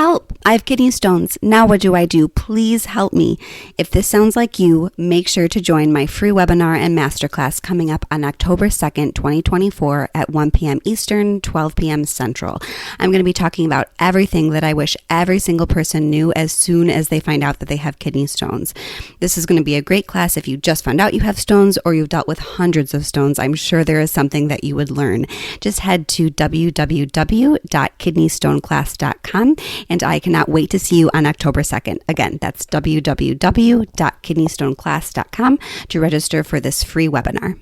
Help! I have kidney stones. Now what do I do? Please help me. If this sounds like you, make sure to join my free webinar and masterclass coming up on October 2nd, 2024 at 1 p.m. Eastern, 12 p.m. Central. I'm going to be talking about everything that I wish every single person knew as soon as they find out that they have kidney stones. This is going to be a great class if you just found out you have stones or you've dealt with hundreds of stones. I'm sure there is something that you would learn. Just head to www.kidneystoneclass.com and I cannot wait to see you on October 2nd. Again, that's www.kidneystoneclass.com to register for this free webinar.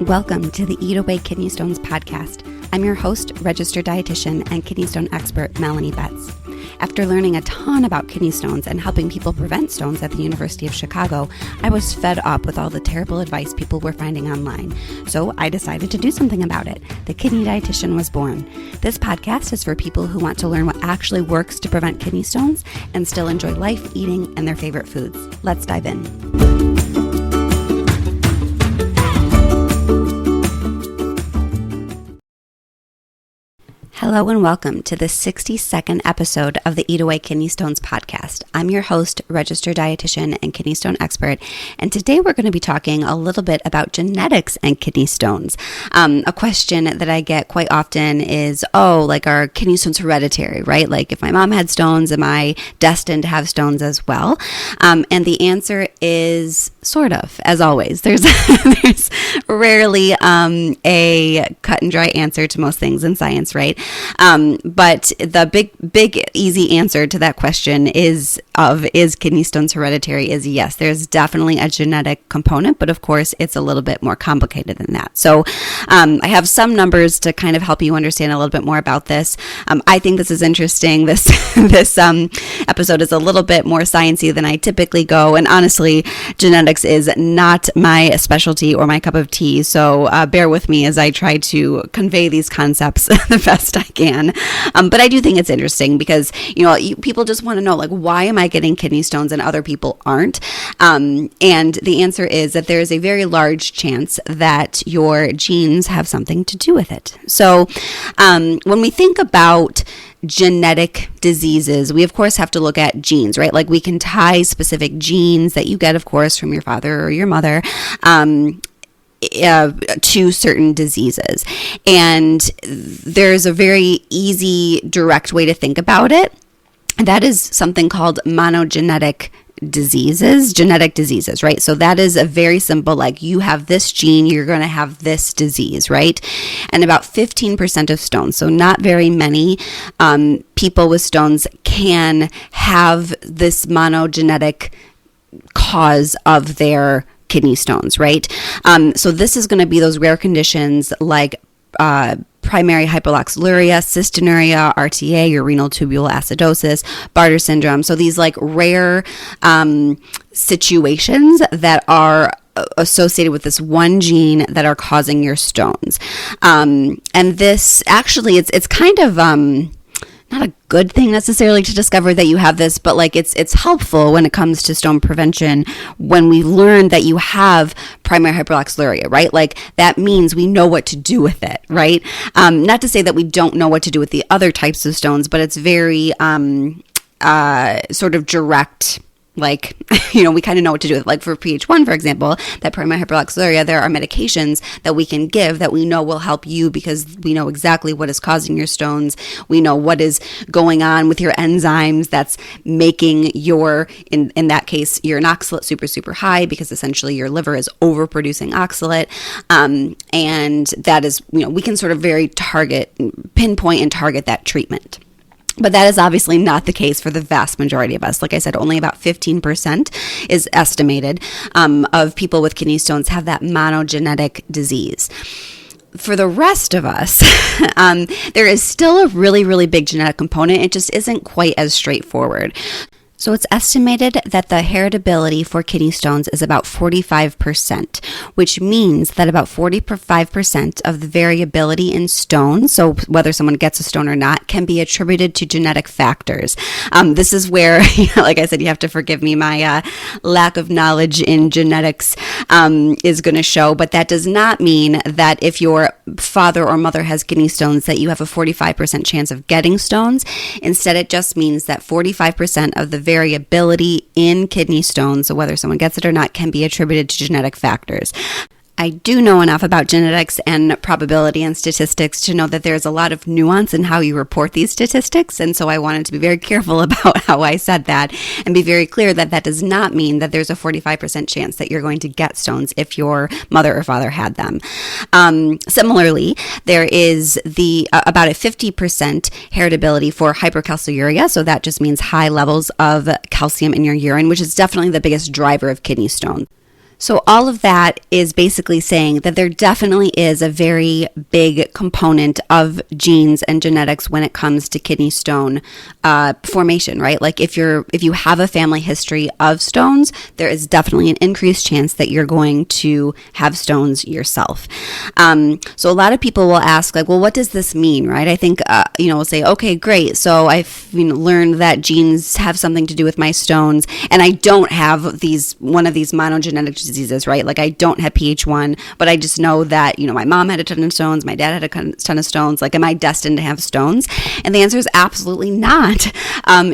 Welcome to the Eat Away Kidney Stones podcast. I'm your host, registered dietitian and kidney stone expert, Melanie Betts. After learning a ton about kidney stones and helping people prevent stones at the University of Chicago, I was fed up with all the terrible advice people were finding online. So I decided to do something about it. The Kidney Dietitian was born. This podcast is for people who want to learn what actually works to prevent kidney stones and still enjoy life, eating, and their favorite foods. Let's dive in. Hello and welcome to the 62nd episode of the Eat Away Kidney Stones podcast. I'm your host, registered dietitian and kidney stone expert, and today we're going to be talking a little bit about genetics and kidney stones. A question that I get quite often is, are kidney stones hereditary, right? Like if my mom had stones, am I destined to have stones as well? And the answer is sort of, as always. There's rarely a cut and dry answer to most things in science, right? But the big, easy answer to that question is kidney stones hereditary is yes, there's definitely a genetic component, but of course it's a little bit more complicated than that. So I have some numbers to kind of help you understand a little bit more about this. I think this is interesting. This episode is a little bit more sciencey than I typically go, and honestly, genetics is not my specialty or my cup of tea. So bear with me as I try to convey these concepts the best I can. But I do think it's interesting because, people just want to know, like, why am I getting kidney stones and other people aren't? And the answer is that there is a very large chance that your genes have something to do with it. So when we think about genetic diseases, we of course have to look at genes, right? Like we can tie specific genes that you get, of course, from your father or your mother, to certain diseases. And there's a very easy, direct way to think about it. That is something called genetic diseases, right? So that is a very simple, like you have this gene, you're going to have this disease, right? And about 15% of stones, so not very many people with stones can have this monogenetic cause of their kidney stones, right? So this is going to be those rare conditions like primary hyperoxaluria, cystinuria, RTA, or renal tubular acidosis, Bartter syndrome. So these like rare situations that are associated with this one gene that are causing your stones. And this actually, it's kind of not a good thing necessarily to discover that you have this, but like it's helpful when it comes to stone prevention when we learn that you have primary hyperoxaluria, right? Like that means we know what to do with it, right? Not to say that we don't know what to do with the other types of stones, but it's very sort of direct. Like, we kind of know what to do with. Like for PH1, for example, that primary hyperoxaluria, there are medications that we can give that we know will help you because we know exactly what is causing your stones. We know what is going on with your enzymes that's making your, in that case, your oxalate super, super high because essentially your liver is overproducing oxalate. And that is, we can sort of very pinpoint and target that treatment. But that is obviously not the case for the vast majority of us. Like I said, only about 15% is estimated of people with kidney stones have that monogenetic disease. For the rest of us, there is still a really, really big genetic component. It just isn't quite as straightforward. So it's estimated that the heritability for kidney stones is about 45%, which means that about 45% of the variability in stones, so whether someone gets a stone or not, can be attributed to genetic factors. This is where, like I said, you have to forgive me, my lack of knowledge in genetics is going to show, but that does not mean that if your father or mother has kidney stones that you have a 45% chance of getting stones. Instead, it just means that 45% of the variability in kidney stones, so whether someone gets it or not, can be attributed to genetic factors. I do know enough about genetics and probability and statistics to know that there's a lot of nuance in how you report these statistics. And so I wanted to be very careful about how I said that and be very clear that that does not mean that there's a 45% chance that you're going to get stones if your mother or father had them. Similarly, there is about a 50% heritability for hypercalciuria. So that just means high levels of calcium in your urine, which is definitely the biggest driver of kidney stones. So all of that is basically saying that there definitely is a very big component of genes and genetics when it comes to kidney stone formation, right? Like if you have a family history of stones, there is definitely an increased chance that you're going to have stones yourself. So a lot of people will ask, like, well, what does this mean, right? I think, we'll say, okay, great. So I've learned that genes have something to do with my stones, and I don't have one of these monogenetic diseases, right? Like I don't have PH1, but I just know that, my mom had a ton of stones, my dad had a ton of stones. Like, am I destined to have stones? And the answer is absolutely not.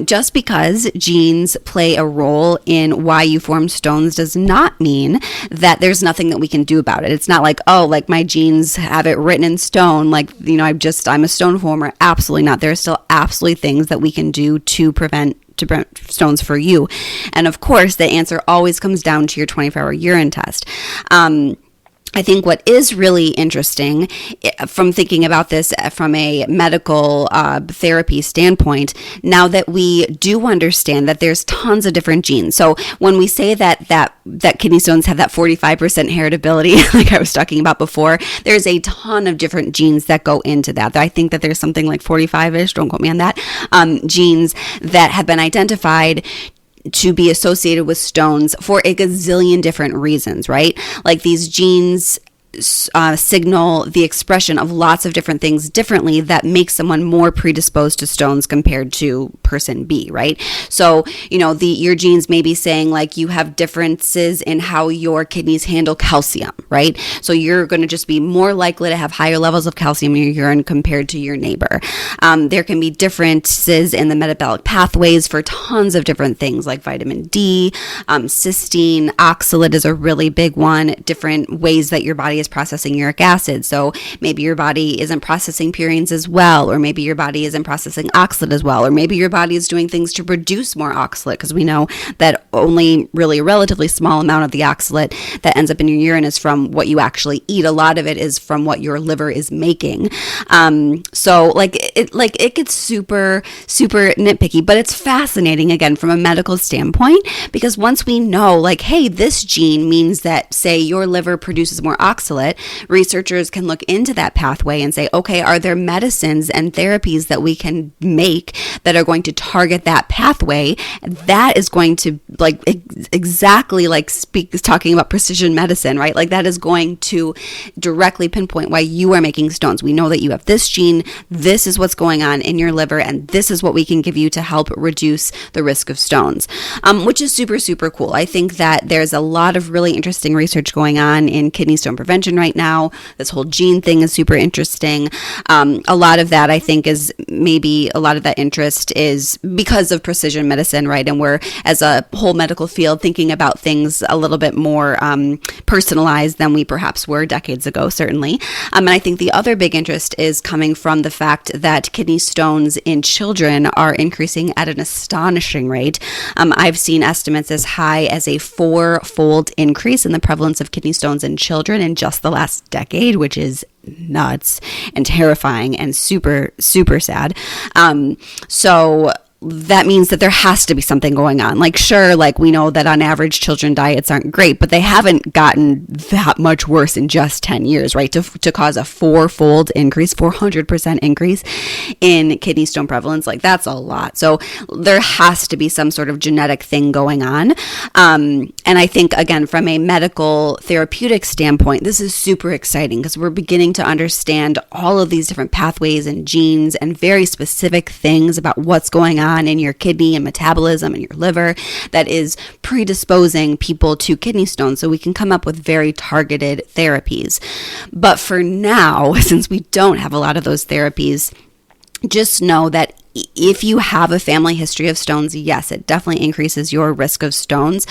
Just because genes play a role in why you form stones does not mean that there's nothing that we can do about it. It's not like, oh, like my genes have it written in stone. Like, I'm a stone former. Absolutely not. There are still absolutely things that we can do to prevent stones for you. And of course, the answer always comes down to your 24-hour urine test. I think what is really interesting from thinking about this from a medical therapy standpoint, now that we do understand that there's tons of different genes. So when we say that kidney stones have that 45% heritability, like I was talking about before, there's a ton of different genes that go into that. I think that there's something like 45-ish, don't quote me on that, genes that have been identified to be associated with stones for a gazillion different reasons, right? Like these genes signal the expression of lots of different things differently that makes someone more predisposed to stones compared to person B, right? So, your genes may be saying like you have differences in how your kidneys handle calcium, right? So you're going to just be more likely to have higher levels of calcium in your urine compared to your neighbor. There can be differences in the metabolic pathways for tons of different things like vitamin D, cysteine, oxalate is a really big one, different ways that your body is processing uric acid. So maybe your body isn't processing purines as well, or maybe your body isn't processing oxalate as well, or maybe your body is doing things to produce more oxalate, because we know that only really a relatively small amount of the oxalate that ends up in your urine is from what you actually eat. A lot of it is from what your liver is making. So it gets super, super nitpicky, but it's fascinating again from a medical standpoint, because once we know like, hey, this gene means that, say, your liver produces more oxalate, researchers can look into that pathway and say, okay, are there medicines and therapies that we can make that are going to target that pathway? That is going to exactly talking about precision medicine, right? Like that is going to directly pinpoint why you are making stones. We know that you have this gene, this is what's going on in your liver, and this is what we can give you to help reduce the risk of stones, which is super, super cool. I think that there's a lot of really interesting research going on in kidney stone prevention right now. This whole gene thing is super interesting. A lot of that, I think, is maybe a lot of that interest is because of precision medicine, right? And we're, as a whole medical field, thinking about things a little bit more personalized than we perhaps were decades ago, certainly. And I think the other big interest is coming from the fact that kidney stones in children are increasing at an astonishing rate. I've seen estimates as high as a 4-fold increase in the prevalence of kidney stones in children in just the last decade, which is nuts and terrifying and super, super sad. So that means that there has to be something going on. Like, sure, like we know that on average children diets aren't great, but they haven't gotten that much worse in just 10 years, right? To cause a 400% increase in kidney stone prevalence, like that's a lot. So there has to be some sort of genetic thing going on. And I think, again, from a medical therapeutic standpoint, this is super exciting because we're beginning to understand all of these different pathways and genes and very specific things about what's going on in your kidney and metabolism and your liver that is predisposing people to kidney stones, so we can come up with very targeted therapies. But for now, since we don't have a lot of those therapies, just know that if you have a family history of stones, yes, it definitely increases your risk of stones.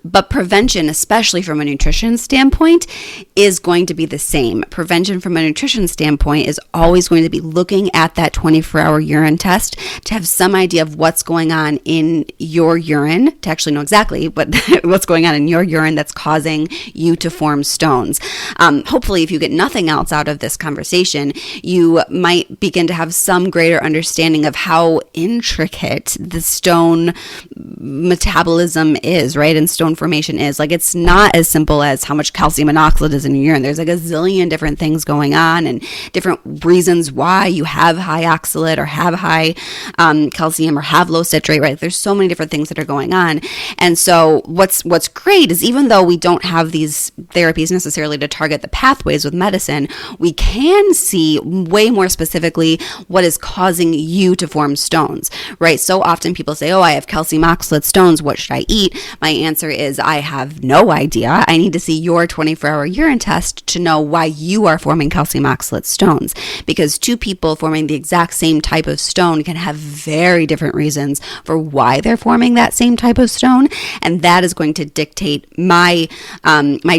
But prevention, especially from a nutrition standpoint, is going to be the same. Prevention from a nutrition standpoint is always going to be looking at that 24-hour urine test to have some idea of what's going on in your urine, to actually know exactly what's going on in your urine that's causing you to form stones. Hopefully, if you get nothing else out of this conversation, you might begin to have some greater understanding of how intricate the stone metabolism is, right? And stone formation is. Like, it's not as simple as how much calcium and oxalate is in your urine. There's like a zillion different things going on and different reasons why you have high oxalate or have high calcium or have low citrate, right? There's so many different things that are going on. And so what's great is, even though we don't have these therapies necessarily to target the pathways with medicine, we can see way more specifically what is causing you to form stones, right? So often people say, oh, I have calcium oxalate stones. What should I eat? My answer is, I have no idea. I need to see your 24-hour urine test to know why you are forming calcium oxalate stones, because two people forming the exact same type of stone can have very different reasons for why they're forming that same type of stone. And that is going to dictate my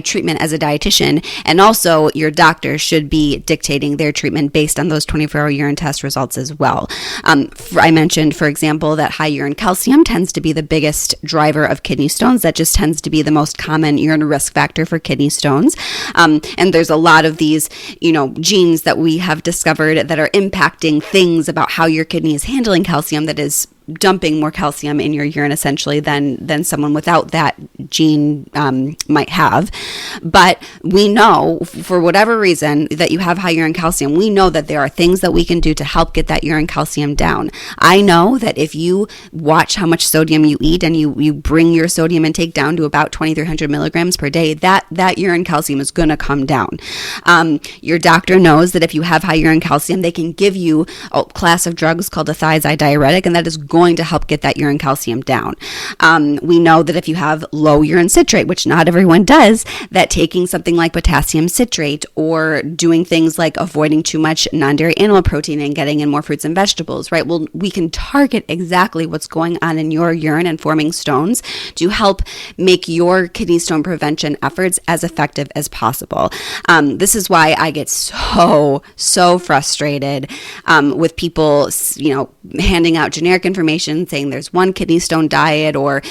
treatment as a dietitian. And also your doctor should be dictating their treatment based on those 24-hour urine test results as well. I mentioned, for example, that high urine calcium tends to be the biggest driver of kidney stones. That just tends to be the most common urine risk factor for kidney stones. And there's a lot of these, genes that we have discovered that are impacting things about how your kidney is handling calcium, that is dumping more calcium in your urine essentially than someone without that gene might have. But we know, for whatever reason, that you have high urine calcium. We know that there are things that we can do to help get that urine calcium down. I know that if you watch how much sodium you eat and you bring your sodium intake down to about 2,300 milligrams per day, that urine calcium is going to come down. Your doctor knows that if you have high urine calcium, they can give you a class of drugs called a thiazide diuretic, and that is going to help get that urine calcium down. We know that if you have low urine citrate, which not everyone does, that taking something like potassium citrate or doing things like avoiding too much non-dairy animal protein and getting in more fruits and vegetables, right? Well, we can target exactly what's going on in your urine and forming stones to help make your kidney stone prevention efforts as effective as possible. This is why I get so frustrated with people, handing out generic information saying there's one kidney stone diet, or,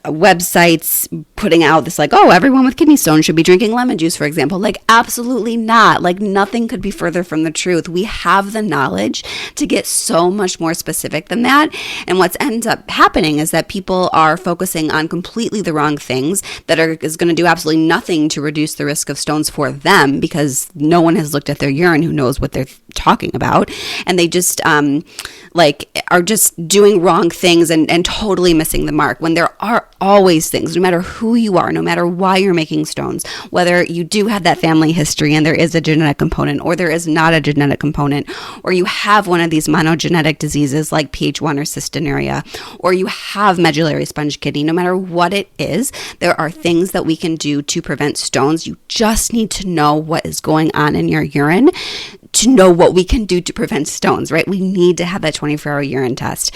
websites putting out this like, oh, everyone with kidney stones should be drinking lemon juice, for example. Like, absolutely not. Like, nothing could be further from the truth. We have the knowledge to get so much more specific than that. And what ends up happening is that people are focusing on completely the wrong things that is going to do absolutely nothing to reduce the risk of stones for them, because no one has looked at their urine who knows what they're talking about. And they just are just doing wrong things and totally missing the mark, when there are always things, no matter who you are, no matter why you're making stones, whether you do have that family history and there is a genetic component, or there is not a genetic component, or you have one of these monogenetic diseases like PH1 or cystinuria, or you have medullary sponge kidney, no matter what it is, there are things that we can do to prevent stones. You just need to know what is going on in your urine to know what we can do to prevent stones, right? We need to have that 24-hour urine test.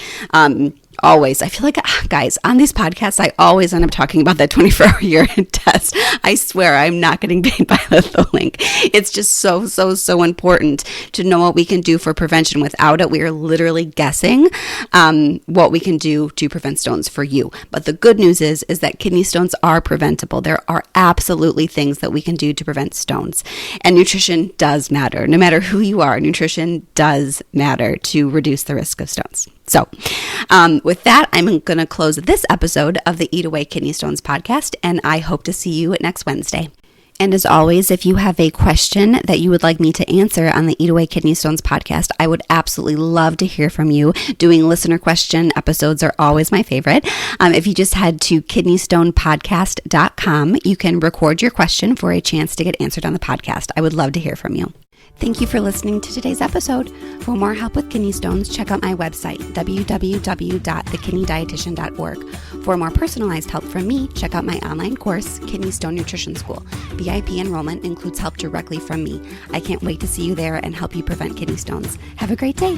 Always. I feel like, guys, on these podcasts, I always end up talking about that 24-hour urine test. I swear I'm not getting paid by the link. It's just so important to know what we can do for prevention. Without it, we are literally guessing what we can do to prevent stones for you. But the good news is that kidney stones are preventable. There are absolutely things that we can do to prevent stones. And nutrition does matter. No matter who who you are, nutrition does matter to reduce the risk of stones. So with that, I'm going to close this episode of the Eat Away Kidney Stones podcast, and I hope to see you next Wednesday. And as always, if you have a question that you would like me to answer on the Eat Away Kidney Stones podcast, I would absolutely love to hear from you. Doing listener question episodes are always my favorite. If you just head to kidneystonepodcast.com, you can record your question for a chance to get answered on the podcast. I would love to hear from you. Thank you for listening to today's episode. For more help with kidney stones, check out my website, www.thekidneydietitian.org. For more personalized help from me, check out my online course, Kidney Stone Nutrition School. VIP enrollment includes help directly from me. I can't wait to see you there and help you prevent kidney stones. Have a great day.